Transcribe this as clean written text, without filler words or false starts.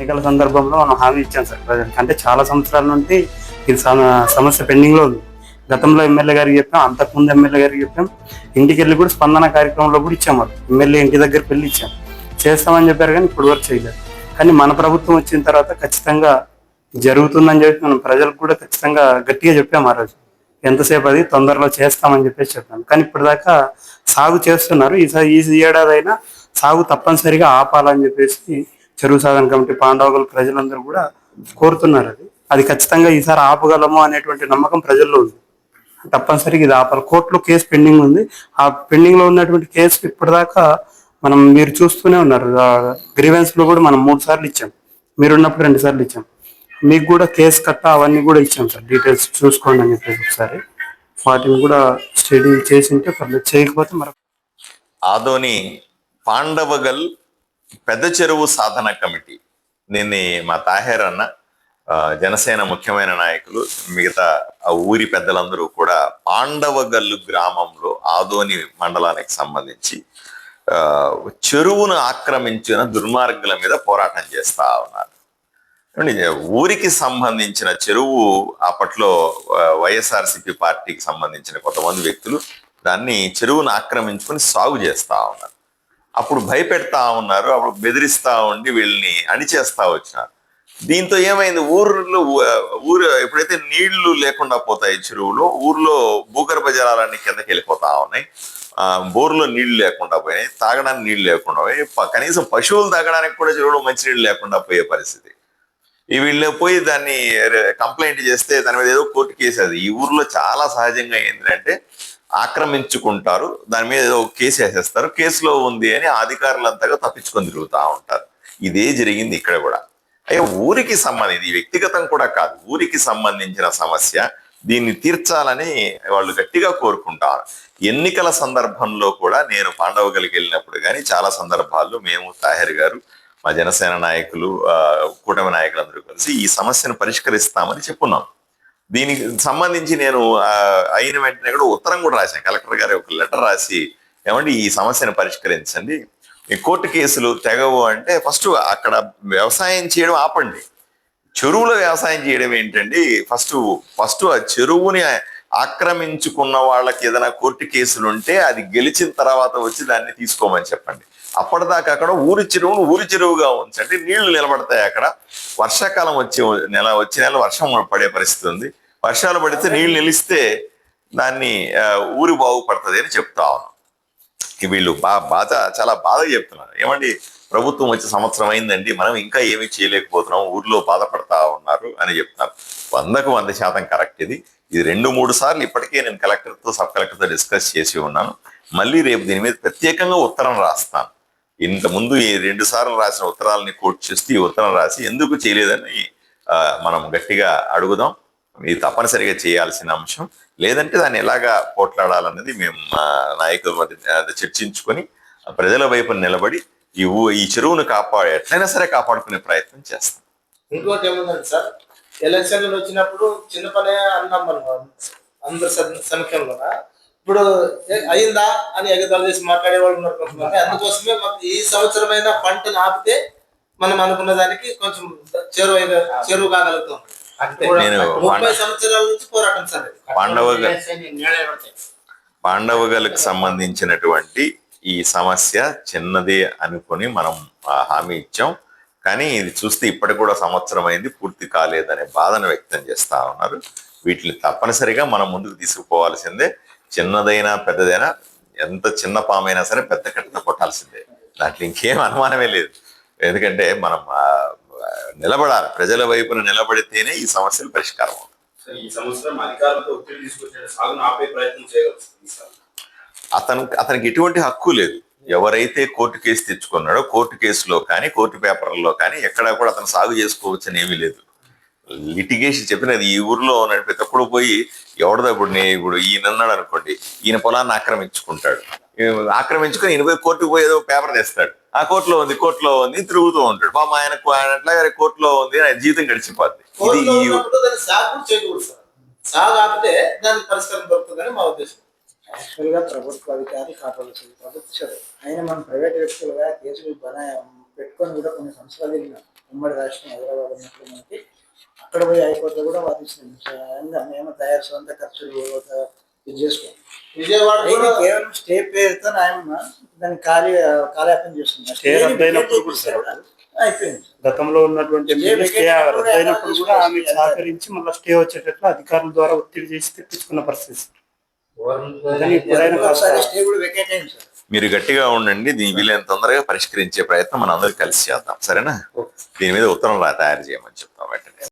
ఎన్నికల సందర్భంలో మనం హామీ ఇచ్చాం సార్ ప్రజలకు. అంటే చాలా సంవత్సరాల నుండి ఇది సమస్య పెండింగ్ లో ఉంది. గతంలో ఎమ్మెల్యే గారికి చెప్పాం, అంతకుముందు ఎమ్మెల్యే గారికి చెప్పాం, ఇంటికి వెళ్ళి కూడా స్పందన కార్యక్రమంలో కూడా ఇచ్చాం. వాళ్ళు ఎమ్మెల్యే ఇంటి దగ్గరికి వెళ్ళి ఇచ్చాం, చేస్తామని చెప్పారు కానీ ఇప్పుడు వరకు చేయలేదు. కానీ మన ప్రభుత్వం వచ్చిన తర్వాత ఖచ్చితంగా జరుగుతుందని చెప్పి మనం ప్రజలకు కూడా ఖచ్చితంగా గట్టిగా చెప్పాము ఆ రోజు. ఎంతసేపు అది తొందరలో చేస్తామని చెప్పేసి చెప్పాను. కానీ ఇప్పటిదాకా సాగు చేస్తున్నారు. ఈ ఏడాది అయినా సాగు తప్పనిసరిగా ఆపాలని చెప్పేసి చెరువు సాధన కమిటీ పాండవగల ప్రజలందరూ కూడా కోరుతున్నారు. అది ఖచ్చితంగా ఈసారి ఆపగలము అనేటువంటి నమ్మకం ప్రజల్లో ఉంది. తప్పనిసరిగా ఇది ఆపాలి. కోర్టులో కేసు పెండింగ్ ఉంది. ఆ పెండింగ్ లో ఉన్నటువంటి కేసు ఇప్పటిదాకా మీరు చూస్తూనే ఉన్నారు. గ్రీవెన్స్ లో కూడా మనం 3 సార్లు ఇచ్చాం, మీరున్నప్పుడు 2 సార్లు ఇచ్చాం. మీకు కూడా కేసు కట్ట అవన్నీ కూడా ఇచ్చాం సార్, డీటెయిల్స్ చూసుకోండి అని చెప్పేసి ఒకసారి వాటిని కూడా స్టడీ చేసి ఉంటే పర్లేదు, చేయకపోతే మరి. ఆదోని పాండవగల్ పెద్ద చెరువు సాధన కమిటీ, దీన్ని మా తాహేర్ అన్న, జనసేన ముఖ్యమైన నాయకులు, మిగతా ఆ ఊరి పెద్దలందరూ కూడా పాండవగల్లు గ్రామంలో ఆదోని మండలానికి సంబంధించి చెరువును ఆక్రమించిన దుర్మార్గుల మీద పోరాటం చేస్తా ఉన్నారు. ఊరికి సంబంధించిన చెరువు అప్పట్లో వైఎస్ఆర్సీపీ పార్టీకి సంబంధించిన కొంతమంది వ్యక్తులు దాన్ని చెరువును ఆక్రమించుకొని సాగు చేస్తా ఉన్నారు. అప్పుడు భయపెడతా ఉన్నారు, అప్పుడు బెదిరిస్తా ఉండి వీళ్ళని అణిచేస్తా వచ్చినారు. దీంతో ఏమైంది, ఊరు ఎప్పుడైతే నీళ్లు లేకుండా పోతాయి చెరువులో, ఊర్లో భూగర్భ జలాలన్నీ కిందకి వెళ్ళిపోతా ఉన్నాయి. బోర్లో నీళ్లు లేకుండా పోయినాయి, తాగడానికి నీళ్లు లేకుండా పోయి, కనీసం పశువులు తాగడానికి కూడా చెరువులో మంచినీళ్ళు లేకుండా పోయే పరిస్థితి. వీళ్ళు పోయి దాన్ని కంప్లైంట్ చేస్తే దాని మీద ఏదో కోర్టు కేసు. అది ఈ ఊర్లో చాలా సహజంగా ఏంటంటే ఆక్రమించుకుంటారు, దాని మీద ఏదో కేసు వేసేస్తారు, కేసులో ఉంది అని అధికారులంతగా తప్పించుకొని తిరుగుతూ ఉంటారు. ఇదే జరిగింది ఇక్కడ కూడా. అయ్యా, ఊరికి సంబంధించి, వ్యక్తిగతం కూడా కాదు, ఊరికి సంబంధించిన సమస్య, దీన్ని తీర్చాలని వాళ్ళు గట్టిగా కోరుకుంటారు. ఎన్నికల సందర్భంలో కూడా నేను పాండవగలికి వెళ్ళినప్పుడు కానీ చాలా సందర్భాల్లో మేము, తాహేర్ గారు, మా జనసేన నాయకులు, కూటమి నాయకులందరూ కలిసి ఈ సమస్యను పరిష్కరిస్తామని చెప్పున్నాం. దీనికి సంబంధించి నేను అయిన వెంటనే కూడా ఉత్తరం కూడా రాశాను. కలెక్టర్ గారు ఒక లెటర్ రాసి, ఏమంటే ఈ సమస్యను పరిష్కరించండి, ఈ కోర్టు కేసులు తెగవు అంటే ఫస్ట్ అక్కడ వ్యవసాయం చేయడం ఆపండి. చెరువులో వ్యవసాయం చేయడం ఏంటండి? ఫస్ట్ ఆ చెరువుని ఆక్రమించుకున్న వాళ్ళకి ఏదైనా కోర్టు కేసులు ఉంటే అది గెలిచిన తర్వాత వచ్చి దాన్ని తీసుకోమని చెప్పండి. అప్పటిదాకా అక్కడ ఊరి చెరువుగా ఉంచండి, నీళ్లు నిలబడతాయి. అక్కడ వర్షాకాలం వచ్చే నెల వర్షం పడే పరిస్థితి ఉంది. వర్షాలు పడితే నీళ్లు నిలిస్తే దాన్ని ఊరి బాగుపడుతుంది అని చెప్తా ఉన్నాం. వీళ్ళు చాలా బాధగా చెప్తున్నారు. ఏమండి, ప్రభుత్వం వచ్చి సంవత్సరం అయిందండి, మనం ఇంకా ఏమీ చేయలేకపోతున్నాం, ఊర్లో బాధపడతా ఉన్నారు అని చెప్తున్నారు. 100% కరెక్ట్. ఇది 2-3 సార్లు ఇప్పటికే నేను కలెక్టర్తో, సబ్ కలెక్టర్తో డిస్కస్ చేసి ఉన్నాను. మళ్ళీ రేపు దీని మీద ప్రత్యేకంగా ఉత్తరం రాస్తాను. ఇంతకుముందు ఈ 2 సార్లు రాసిన ఉత్తరాలని కోట్ చేస్తూ ఈ ఉత్తరం రాసి ఎందుకు చేయలేదని మనం గట్టిగా అడుగుదాం. ఇది తప్పనిసరిగా చేయాల్సిన అంశం. లేదంటే దాన్ని ఎలాగా పోట్లాడాలన్నది మేము నాయకుల మధ్య చర్చించుకొని ప్రజల వైపు నిలబడి ఈ చెరువును ఎట్లయినా సరే కాపాడుకునే ప్రయత్నం చేస్తాం. ఇంకోటి ఏముందండి సార్, ఎలక్షన్లు వచ్చినప్పుడు చిన్న పనే అన్నాం మనం అందరు సమక్షంలో. ఇప్పుడు అయిందా అని ఎగతాలు చేసి మాట్లాడే వాళ్ళు ఉన్నారు. అందుకోసమే మాకు ఈ సంవత్సరమైన పంటను ఆపితే మనం అనుకున్న దానికి కొంచెం చెరువు కాగలుగుతాం. 30 సంవత్సరాల నుంచి పోరాటం సార్. పాండవగలకు సంబంధించినటువంటి ఈ సమస్య చిన్నదే అనుకుని మనం హామీ ఇచ్చాం. కానీ ఇది చూస్తే ఇప్పటికి కూడా సంవత్సరం అయింది, పూర్తి కాలేదనే బాధను వ్యక్తం చేస్తా ఉన్నారు. వీటిని తప్పనిసరిగా మనం ముందుకు తీసుకుపోవాల్సిందే. చిన్నదైనా పెద్దదైనా, ఎంత చిన్న పామైనా సరే పెద్ద కట్టతో కొట్టాల్సిందే, దాంట్లో ఇంకేం అనుమానమే లేదు. ఎందుకంటే మనం నిలబడాలి, ప్రజల వైపున నిలబడితేనే ఈ సమస్యలు పరిష్కారం అవుతాయి. ఈ సంవత్సరం అధికారులతో ఒత్తిడి తీసుకొచ్చిన సాగును ఆపే ప్రయత్నం చేయగలుగుతుంది. అతనికి ఎటువంటి హక్కు లేదు. ఎవరైతే కోర్టు కేసు తెచ్చుకున్నాడో కోర్టు కేసులో కానీ కోర్టు పేపర్లలో కానీ ఎక్కడా కూడా అతను సాగు చేసుకోవచ్చు అని ఏమీ లేదు. లిటిగేషన్ చెప్పినది ఈ ఊర్లో ప్రతి ఒక్కడు పోయి ఎవడదో ఇప్పుడు ఈయన అన్నాడు అనుకోండి, ఈయన పొలాన్ని ఆక్రమించుకుంటాడు, ఆక్రమించుకొని ఈయన పోయి కోర్టుకు పోయి ఏదో పేపర్ తెస్తాడు, ఆ కోర్టులో ఉంది తిరుగుతూ ఉంటాడు. పాపం ఆయనకు అట్లా కోర్టులో ఉంది, ఆయన జీవితం గడిచిపోద్ది. యాక్చువల్గా ప్రభుత్వ అధికారులు కాపాడుతుంది. ప్రభుత్వ ఆయన మనం ప్రైవేట్ వ్యక్తులుగా కేసులు పెట్టుకొని కూడా కొన్ని సంవత్సరాలు వెళ్ళినాం. ఉమ్మడి రాష్ట్రం హైదరాబాద్ ఉన్నప్పుడు మనకి అక్కడ పోయి హైకోర్టులో కూడా వాదిస్తున్నాం. మేము తయారు సొంత ఖర్చులు ఇది చేసుకోం. విజయవాడ కూడా కేవలం స్టే పేరుతో ఆయన దాన్ని కాలయాపన చేస్తున్నాం. స్టే రద్దయినప్పుడు కూడా సార్ అయిపోయింది. గతంలో ఉన్నటువంటి ఎమ్మెల్యే స్టే రద్దయినప్పుడు కూడా ఆమె సహకరించి మళ్ళీ స్టే వచ్చేటట్లు అధికారుల ద్వారా ఒత్తిడి చేసి తెప్పించుకున్న పరిస్థితి. కానీ ఇప్పుడైనా ఒకసారి స్టే కూడా వెకేట్ అయింది సార్. మీరు గట్టిగా ఉండండి, దీని వీలైన తొందరగా పరిష్కరించే ప్రయత్నం మనం అందరూ కలిసి చేద్దాం, సరేనా? దీని మీద ఉత్తరం తయారు చేయమని చెప్తాం వెంటనే.